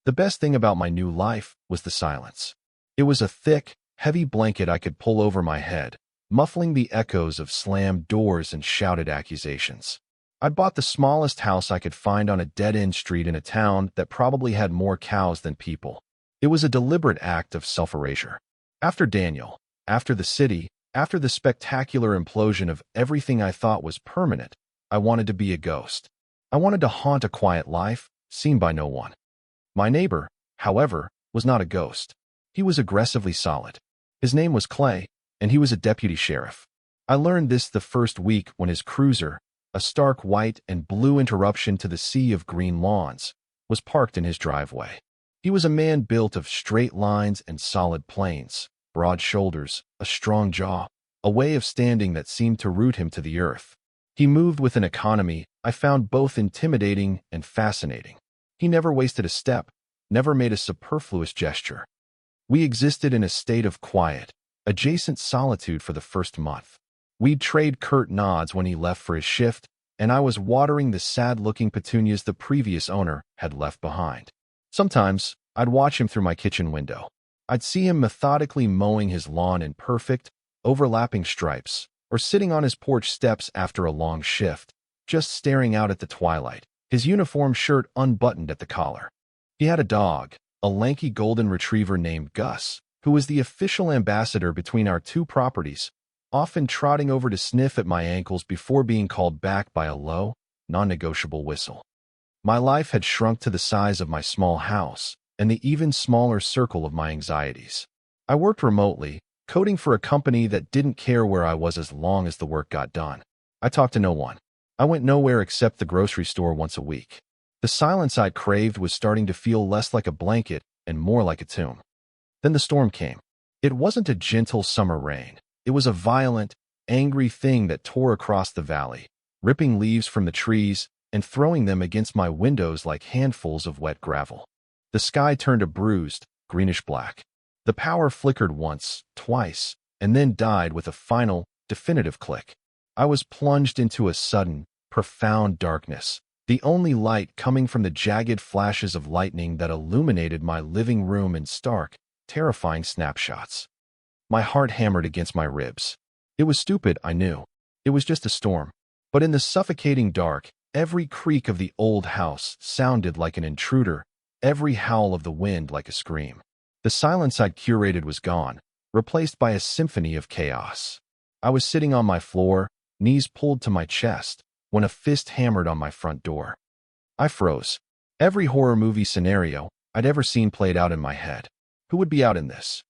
The best thing about my new life was the silence. It was a thick, heavy blanket I could pull over my head, muffling the echoes of slammed doors and shouted accusations. I'd bought the smallest house I could find on a dead-end street in a town that probably had more cows than people. It was a deliberate act of self-erasure. After Daniel, after the city, after the spectacular implosion of everything I thought was permanent, I wanted to be a ghost. I wanted to haunt a quiet life, seen by no one. My neighbor, however, was not a ghost. He was aggressively solid. His name was Clay, and he was a deputy sheriff. I learned this the first week when his cruiser, a stark white and blue interruption to the sea of green lawns, was parked in his driveway. He was a man built of straight lines and solid planes, broad shoulders, a strong jaw, a way of standing that seemed to root him to the earth. He moved with an economy I found both intimidating and fascinating. He never wasted a step, never made a superfluous gesture. We existed in a state of quiet, adjacent solitude for the first month. We'd trade curt nods when he left for his shift, and I was watering the sad-looking petunias the previous owner had left behind. Sometimes, I'd watch him through my kitchen window. I'd see him methodically mowing his lawn in perfect, overlapping stripes, or sitting on his porch steps after a long shift, just staring out at the twilight, his uniform shirt unbuttoned at the collar. He had a dog, a lanky golden retriever named Gus, who was the official ambassador between our two properties, often trotting over to sniff at my ankles before being called back by a low, non-negotiable whistle. My life had shrunk to the size of my small house and the even smaller circle of my anxieties. I worked remotely, coding for a company that didn't care where I was as long as the work got done. I talked to no one. I went nowhere except the grocery store once a week. The silence I'd craved was starting to feel less like a blanket and more like a tomb. Then the storm came. It wasn't a gentle summer rain. It was a violent, angry thing that tore across the valley, ripping leaves from the trees and throwing them against my windows like handfuls of wet gravel. The sky turned a bruised, greenish-black. The power flickered once, twice, and then died with a final, definitive click. I was plunged into a sudden, profound darkness, the only light coming from the jagged flashes of lightning that illuminated my living room in stark, terrifying snapshots. My heart hammered against my ribs. It was stupid, I knew. It was just a storm. But in the suffocating dark, every creak of the old house sounded like an intruder, every howl of the wind like a scream. The silence I'd curated was gone, replaced by a symphony of chaos. I was sitting on my floor, knees pulled to my chest, when a fist hammered on my front door. I froze. Every horror movie scenario I'd ever seen played out in my head. Who would be out in this?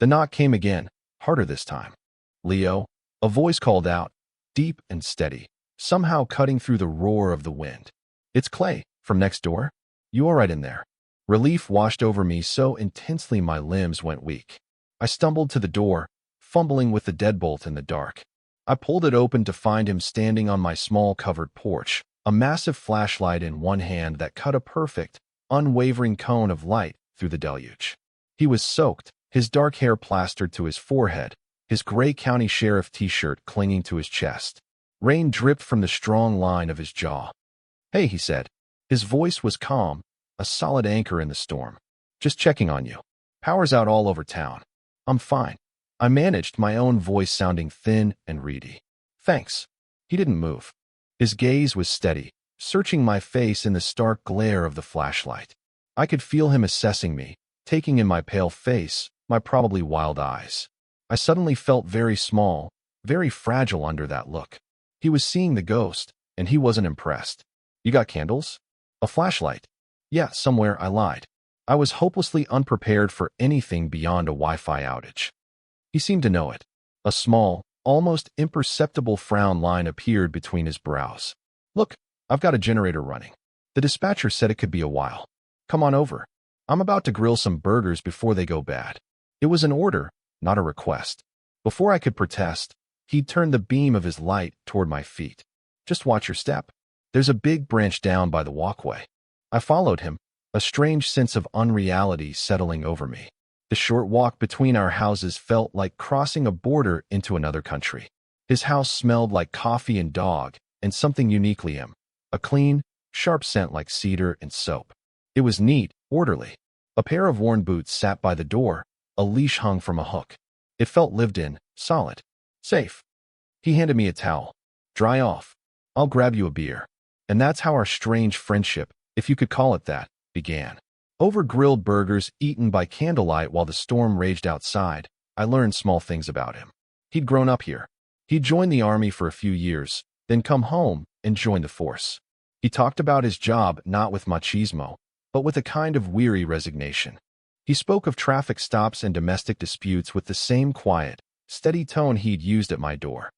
The knock came again, harder this time. "Leo," a voice called out, deep and steady, somehow cutting through the roar of the wind. "It's Clay, from next door. You all right in there?" Relief washed over me so intensely my limbs went weak. I stumbled to the door, fumbling with the deadbolt in the dark. I pulled it open to find him standing on my small covered porch, a massive flashlight in one hand that cut a perfect, unwavering cone of light through the deluge. He was soaked, his dark hair plastered to his forehead, his gray county sheriff t-shirt clinging to his chest. Rain dripped from the strong line of his jaw. "Hey," he said. His voice was calm, a solid anchor in the storm. "Just checking on you. Power's out all over town." "I'm fine." I managed, my own voice sounding thin and reedy. "Thanks." He didn't move. His gaze was steady, searching my face in the stark glare of the flashlight. I could feel him assessing me, taking in my pale face, my probably wild eyes. I suddenly felt very small, very fragile under that look. He was seeing the ghost, and he wasn't impressed. "You got candles?" "A flashlight." "Yeah, somewhere," I lied. I was hopelessly unprepared for anything beyond a Wi-Fi outage. He seemed to know it. A small, almost imperceptible frown line appeared between his brows. "Look, I've got a generator running. The dispatcher said it could be a while. Come on over. I'm about to grill some burgers before they go bad." It was an order, not a request. Before I could protest, he'd turned the beam of his light toward my feet. "Just watch your step. There's a big branch down by the walkway." I followed him, a strange sense of unreality settling over me. The short walk between our houses felt like crossing a border into another country. His house smelled like coffee and dog, and something uniquely him, a clean, sharp scent like cedar and soap. It was neat, orderly. A pair of worn boots sat by the door, a leash hung from a hook. It felt lived in, solid, safe. He handed me a towel. Dry off. I'll grab you a beer. And that's how our strange friendship, if you could call it that, began. Over grilled burgers eaten by candlelight while the storm raged outside, I learned small things about him. He'd grown up here. He'd joined the army for a few years, then come home and joined the force. He talked about his job not with machismo, but with a kind of weary resignation. He spoke of traffic stops and domestic disputes with the same quiet, steady tone he'd used at my door.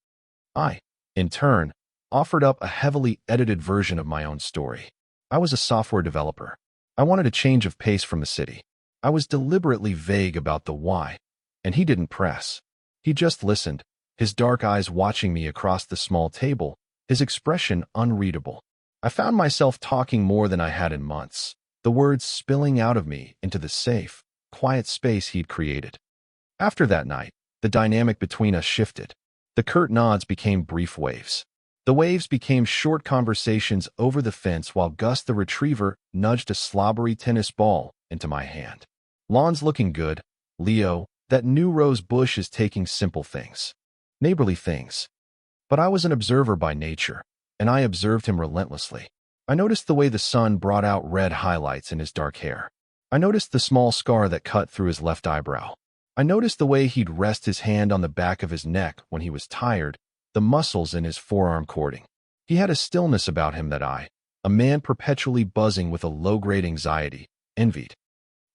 I, in turn, offered up a heavily edited version of my own story. I was a software developer. I wanted a change of pace from the city. I was deliberately vague about the why, and he didn't press. He just listened, his dark eyes watching me across the small table, his expression unreadable. I found myself talking more than I had in months, the words spilling out of me into the safe, quiet space he'd created. After that night, the dynamic between us shifted. The curt nods became brief waves. The waves became short conversations over the fence while Gus the retriever nudged a slobbery tennis ball into my hand. Lawn's looking good. Leo, that new rose bush is taking simple things. Neighborly things. But I was an observer by nature, and I observed him relentlessly. I noticed the way the sun brought out red highlights in his dark hair. I noticed the small scar that cut through his left eyebrow. I noticed the way he'd rest his hand on the back of his neck when he was tired, the muscles in his forearm cording. He had a stillness about him that I, a man perpetually buzzing with a low-grade anxiety, envied.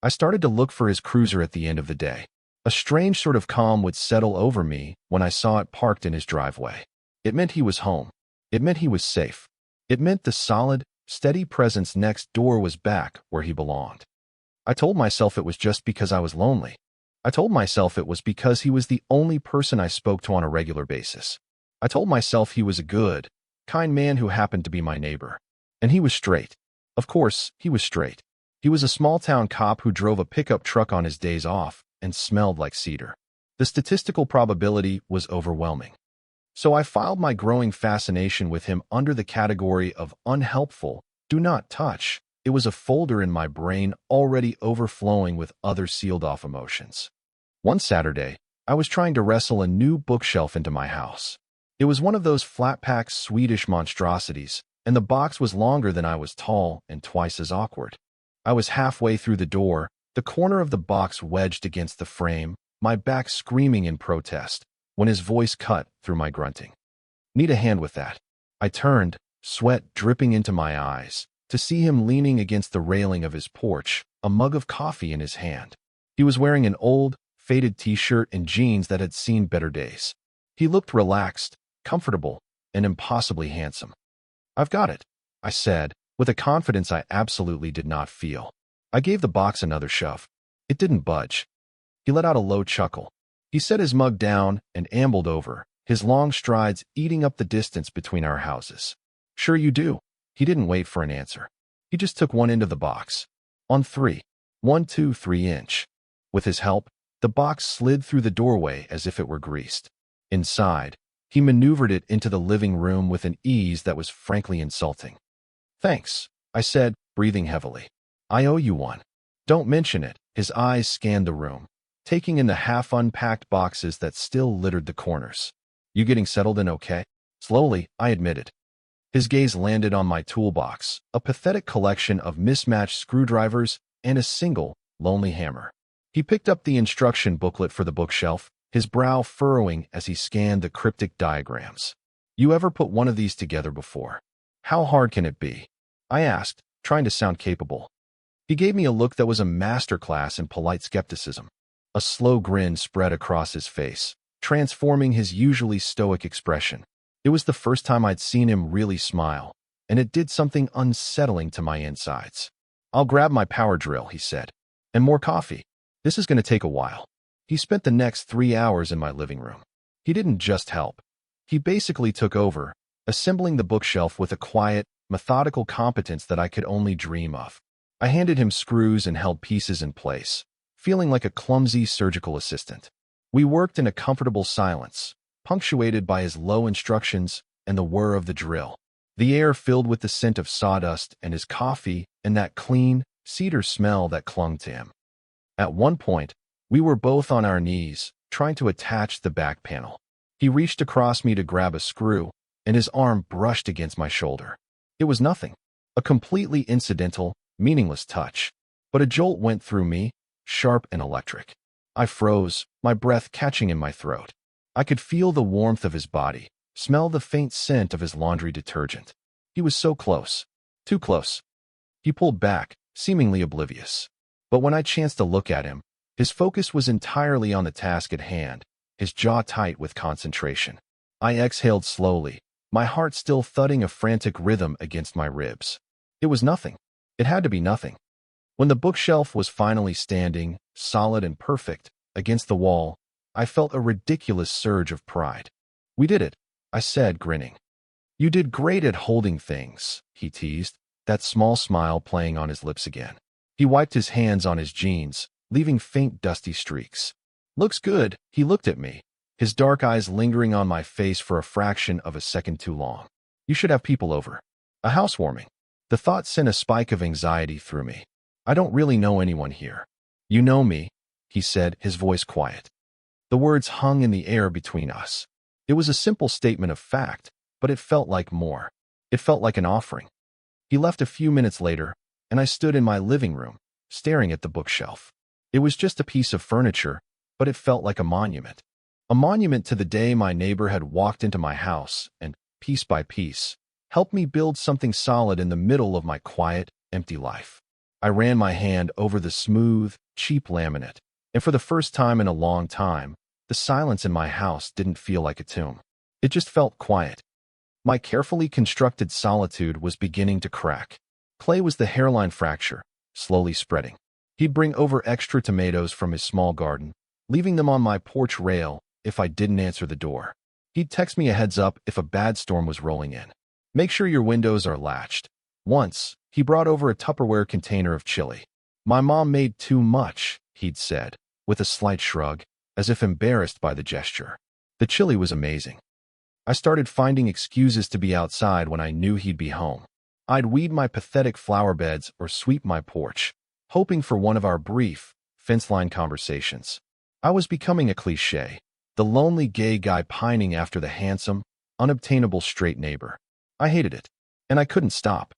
I started to look for his cruiser at the end of the day. A strange sort of calm would settle over me when I saw it parked in his driveway. It meant he was home. It meant he was safe. It meant the solid, steady presence next door was back where he belonged. I told myself it was just because I was lonely. I told myself it was because he was the only person I spoke to on a regular basis. I told myself he was a good, kind man who happened to be my neighbor. And he was straight. Of course, he was straight. He was a small-town cop who drove a pickup truck on his days off and smelled like cedar. The statistical probability was overwhelming. So I filed my growing fascination with him under the category of unhelpful, do not touch. It was a folder in my brain already overflowing with other sealed-off emotions. One Saturday, I was trying to wrestle a new bookshelf into my house. It was one of those flat-pack Swedish monstrosities, and the box was longer than I was tall and twice as awkward. I was halfway through the door, the corner of the box wedged against the frame, my back screaming in protest, when his voice cut through my grunting. Need a hand with that. I turned, sweat dripping into my eyes, to see him leaning against the railing of his porch, a mug of coffee in his hand. He was wearing an old, faded t-shirt and jeans that had seen better days. He looked relaxed, comfortable, and impossibly handsome. I've got it, I said, with a confidence I absolutely did not feel. I gave the box another shove. It didn't budge. He let out a low chuckle. He set his mug down and ambled over, his long strides eating up the distance between our houses. Sure you do. He didn't wait for an answer. He just took one end of the box. On 3. 1, 2, 3 inch. With his help, the box slid through the doorway as if it were greased. Inside, he maneuvered it into the living room with an ease that was frankly insulting. Thanks, I said, breathing heavily. I owe you one. Don't mention it. His eyes scanned the room, taking in the half-unpacked boxes that still littered the corners. You getting settled in okay? Slowly, I admitted. His gaze landed on my toolbox, a pathetic collection of mismatched screwdrivers and a single, lonely hammer. He picked up the instruction booklet for the bookshelf, his brow furrowing as he scanned the cryptic diagrams. You ever put one of these together before? How hard can it be? I asked, trying to sound capable. He gave me a look that was a masterclass in polite skepticism. A slow grin spread across his face, transforming his usually stoic expression. It was the first time I'd seen him really smile, and it did something unsettling to my insides. I'll grab my power drill, he said. And more coffee. This is going to take a while. He spent the next 3 hours in my living room. He didn't just help. He basically took over, assembling the bookshelf with a quiet, methodical competence that I could only dream of. I handed him screws and held pieces in place, feeling like a clumsy surgical assistant. We worked in a comfortable silence, punctuated by his low instructions and the whir of the drill. The air filled with the scent of sawdust and his coffee and that clean, cedar smell that clung to him. At one point, we were both on our knees, trying to attach the back panel. He reached across me to grab a screw, and his arm brushed against my shoulder. It was nothing, a completely incidental, meaningless touch, but a jolt went through me, sharp and electric. I froze, my breath catching in my throat. I could feel the warmth of his body, smell the faint scent of his laundry detergent. He was so close. Too close. He pulled back, seemingly oblivious. But when I chanced to look at him, his focus was entirely on the task at hand, his jaw tight with concentration. I exhaled slowly, my heart still thudding a frantic rhythm against my ribs. It was nothing. It had to be nothing. When the bookshelf was finally standing, solid and perfect, against the wall, I felt a ridiculous surge of pride. "We did it," I said, grinning. "You did great at holding things," he teased, that small smile playing on his lips again. He wiped his hands on his jeans, leaving faint dusty streaks. "Looks good," he looked at me, his dark eyes lingering on my face for a fraction of a second too long. "You should have people over. A housewarming." The thought sent a spike of anxiety through me. "I don't really know anyone here." "You know me," he said, his voice quiet. The words hung in the air between us. It was a simple statement of fact, but it felt like more. It felt like an offering. He left a few minutes later, and I stood in my living room, staring at the bookshelf. It was just a piece of furniture, but it felt like a monument. A monument to the day my neighbor had walked into my house and, piece by piece, helped me build something solid in the middle of my quiet, empty life. I ran my hand over the smooth, cheap laminate, and for the first time in a long time, the silence in my house didn't feel like a tomb. It just felt quiet. My carefully constructed solitude was beginning to crack. Clay was the hairline fracture, slowly spreading. He'd bring over extra tomatoes from his small garden, leaving them on my porch rail if I didn't answer the door. He'd text me a heads up if a bad storm was rolling in. "Make sure your windows are latched." Once, he brought over a Tupperware container of chili. "My mom made too much," he'd said, with a slight shrug, as if embarrassed by the gesture. The chili was amazing. I started finding excuses to be outside when I knew he'd be home. I'd weed my pathetic flower beds or sweep my porch, hoping for one of our brief, fence-line conversations. I was becoming a cliché, the lonely gay guy pining after the handsome, unobtainable straight neighbor. I hated it, and I couldn't stop.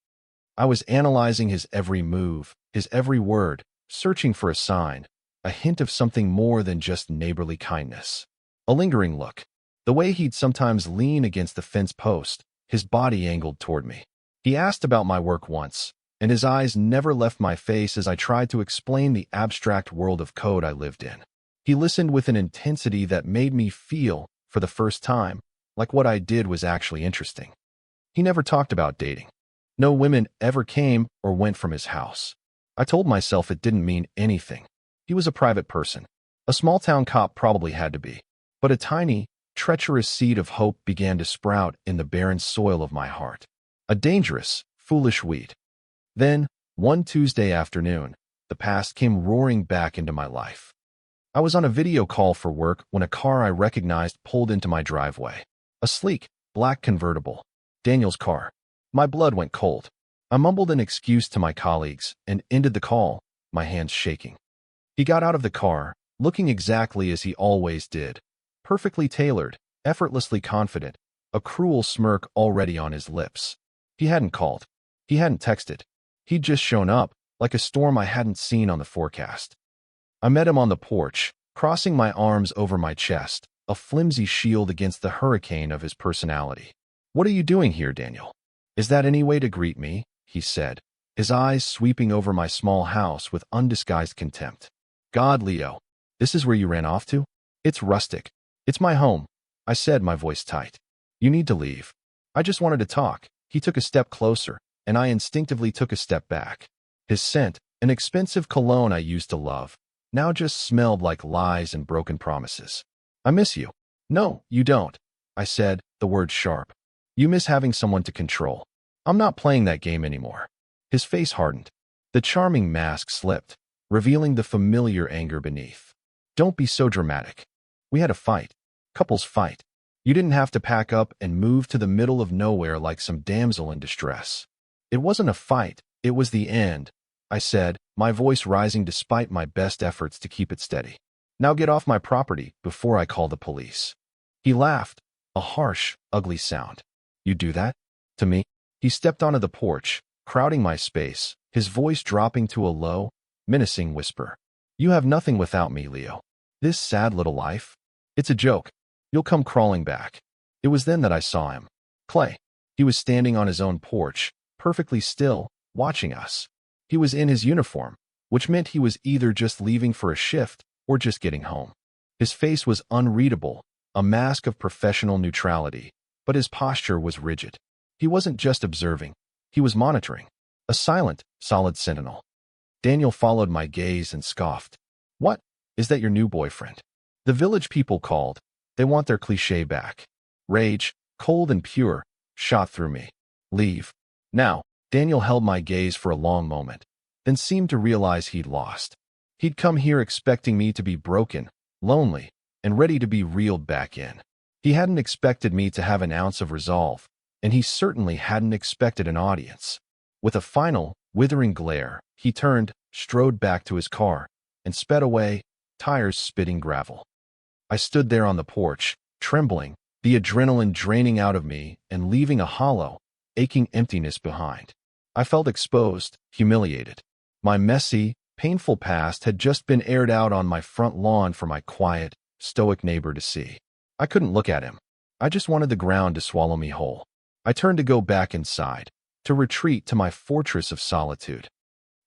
I was analyzing his every move, his every word, searching for a sign, a hint of something more than just neighborly kindness. A lingering look, the way he'd sometimes lean against the fence post, his body angled toward me. He asked about my work once, and his eyes never left my face as I tried to explain the abstract world of code I lived in. He listened with an intensity that made me feel, for the first time, like what I did was actually interesting. He never talked about dating. No women ever came or went from his house. I told myself it didn't mean anything. He was a private person. A small-town cop probably had to be. But a tiny, treacherous seed of hope began to sprout in the barren soil of my heart. A dangerous, foolish weed. Then, one Tuesday afternoon, the past came roaring back into my life. I was on a video call for work when a car I recognized pulled into my driveway. A sleek, black convertible. Daniel's car. My blood went cold. I mumbled an excuse to my colleagues and ended the call, my hands shaking. He got out of the car, looking exactly as he always did. Perfectly tailored, effortlessly confident, a cruel smirk already on his lips. He hadn't called. He hadn't texted. He'd just shown up, like a storm I hadn't seen on the forecast. I met him on the porch, crossing my arms over my chest, a flimsy shield against the hurricane of his personality. "What are you doing here, Daniel?" "Is that any way to greet me?" he said, his eyes sweeping over my small house with undisguised contempt. "God, Leo, this is where you ran off to?" "It's rustic. It's my home," I said, my voice tight. "You need to leave." "I just wanted to talk." He took a step closer, and I instinctively took a step back. His scent, an expensive cologne I used to love, now just smelled like lies and broken promises. "I miss you." "No, you don't," I said, the words sharp. "You miss having someone to control. I'm not playing that game anymore." His face hardened. The charming mask slipped, revealing the familiar anger beneath. "Don't be so dramatic. We had a fight. Couples fight. You didn't have to pack up and move to the middle of nowhere like some damsel in distress. It wasn't a fight, it was the end, I said, my voice rising despite my best efforts to keep it steady. Now get off my property before I call the police. He laughed, a harsh, ugly sound. You do that? To me? He stepped onto the porch, crowding my space, his voice dropping to a low, menacing whisper. You have nothing without me, Leo. This sad little life? It's a joke. You'll come crawling back. It was then that I saw him. Clay. He was standing on his own porch, perfectly still, watching us. He was in his uniform, which meant he was either just leaving for a shift or just getting home. His face was unreadable, a mask of professional neutrality, but his posture was rigid. He wasn't just observing. He was monitoring. A silent, solid sentinel. Daniel followed my gaze and scoffed. What? Is that your new boyfriend? The village people called. They want their cliché back. Rage, cold and pure, shot through me. Leave. Now. Daniel held my gaze for a long moment, then seemed to realize he'd lost. He'd come here expecting me to be broken, lonely, and ready to be reeled back in. He hadn't expected me to have an ounce of resolve, and he certainly hadn't expected an audience. With a final, withering glare, he turned, strode back to his car, and sped away, tires spitting gravel. I stood there on the porch, trembling, the adrenaline draining out of me and leaving a hollow, aching emptiness behind. I felt exposed, humiliated. My messy, painful past had just been aired out on my front lawn for my quiet, stoic neighbor to see. I couldn't look at him. I just wanted the ground to swallow me whole. I turned to go back inside, to retreat to my fortress of solitude.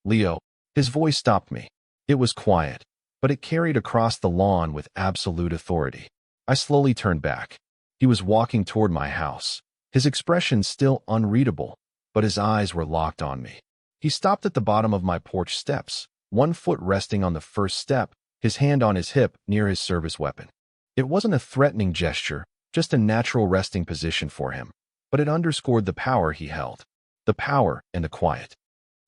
Leo, his voice stopped me. It was quiet, but it carried across the lawn with absolute authority. I slowly turned back. He was walking toward my house, his expression still unreadable, but his eyes were locked on me. He stopped at the bottom of my porch steps, one foot resting on the first step, his hand on his hip near his service weapon. It wasn't a threatening gesture, just a natural resting position for him, but it underscored the power he held, the power and the quiet.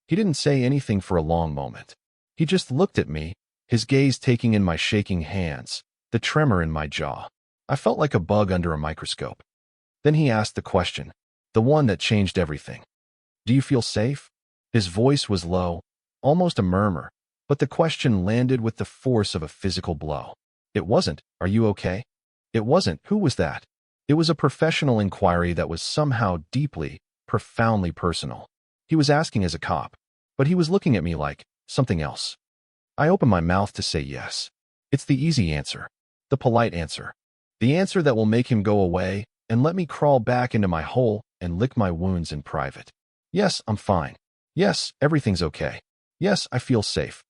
He didn't say anything for a long moment. He just looked at me, his gaze taking in my shaking hands, the tremor in my jaw. I felt like a bug under a microscope. Then he asked the question, the one that changed everything. Do you feel safe? His voice was low, almost a murmur, but the question landed with the force of a physical blow. It wasn't, are you okay? It wasn't, who was that? It was a professional inquiry that was somehow deeply, profoundly personal. He was asking as a cop, but he was looking at me like something else. I opened my mouth to say yes. It's the easy answer, the polite answer, the answer that will make him go away and let me crawl back into my hole and lick my wounds in private. Yes, I'm fine. Yes, everything's okay. Yes, I feel safe.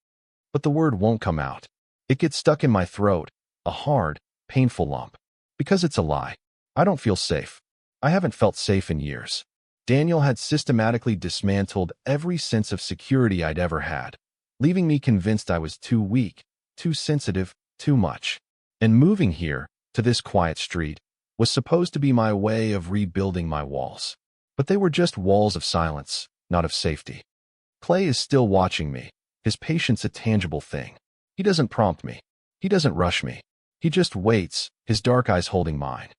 But the word won't come out. It gets stuck in my throat, a hard, painful lump. Because it's a lie. I don't feel safe. I haven't felt safe in years. Daniel had systematically dismantled every sense of security I'd ever had, leaving me convinced I was too weak, too sensitive, too much. And moving here, to this quiet street, was supposed to be my way of rebuilding my walls. But they were just walls of silence, not of safety. Clay is still watching me, his patience a tangible thing. He doesn't prompt me. He doesn't rush me. He just waits, his dark eyes holding mine.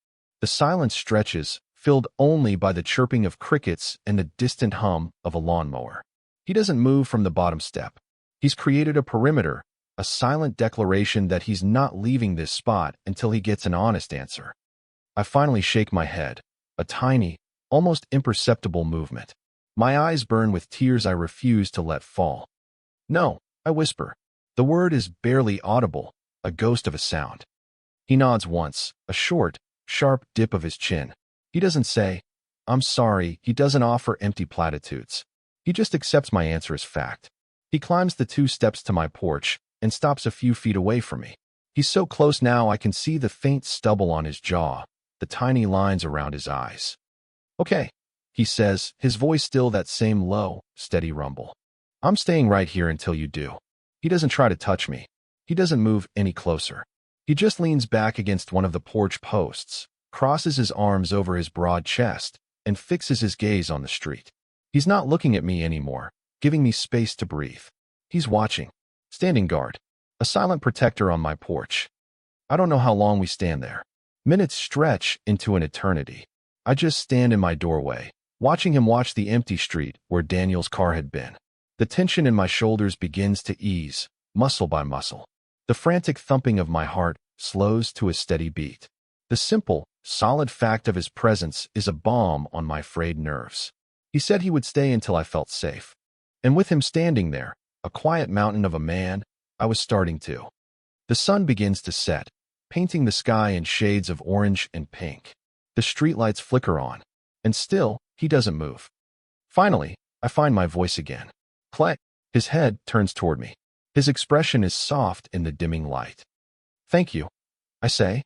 The silence stretches, filled only by the chirping of crickets and the distant hum of a lawnmower. He doesn't move from the bottom step. He's created a perimeter, a silent declaration that he's not leaving this spot until he gets an honest answer. I finally shake my head, a tiny, almost imperceptible movement. My eyes burn with tears I refuse to let fall. No, I whisper. The word is barely audible, a ghost of a sound. He nods once, a short, sharp dip of his chin. He doesn't say, I'm sorry. He doesn't offer empty platitudes. He just accepts my answer as fact. He climbs the 2 steps to my porch and stops a few feet away from me. He's so close now I can see the faint stubble on his jaw, the tiny lines around his eyes. Okay, he says, his voice still that same low, steady rumble. I'm staying right here until you do. He doesn't try to touch me. He doesn't move any closer. He just leans back against one of the porch posts, crosses his arms over his broad chest, and fixes his gaze on the street. He's not looking at me anymore, giving me space to breathe. He's watching, standing guard, a silent protector on my porch. I don't know how long we stand there. Minutes stretch into an eternity. I just stand in my doorway, watching him watch the empty street where Daniel's car had been. The tension in my shoulders begins to ease, muscle by muscle. The frantic thumping of my heart slows to a steady beat. The simple, solid fact of his presence is a balm on my frayed nerves. He said he would stay until I felt safe. And with him standing there, a quiet mountain of a man, I was starting to. The sun begins to set, painting the sky in shades of orange and pink. The streetlights flicker on, and still, he doesn't move. Finally, I find my voice again. Clay. His head turns toward me. His expression is soft in the dimming light. Thank you, I say.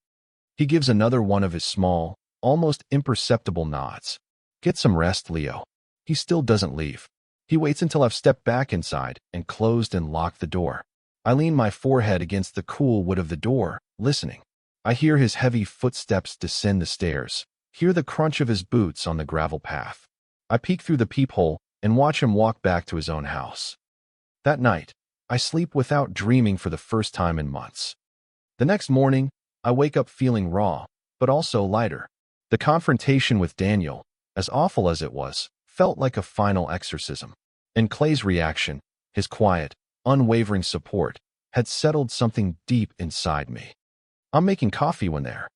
He gives another one of his small, almost imperceptible nods. Get some rest, Leo. He still doesn't leave. He waits until I've stepped back inside and closed and locked the door. I lean my forehead against the cool wood of the door, listening. I hear his heavy footsteps descend the stairs, hear the crunch of his boots on the gravel path. I peek through the peephole and watch him walk back to his own house. That night, I sleep without dreaming for the first time in months. The next morning, I wake up feeling raw, but also lighter. The confrontation with Daniel, as awful as it was, felt like a final exorcism. And Clay's reaction, his quiet, unwavering support, had settled something deep inside me. I'm making coffee when there.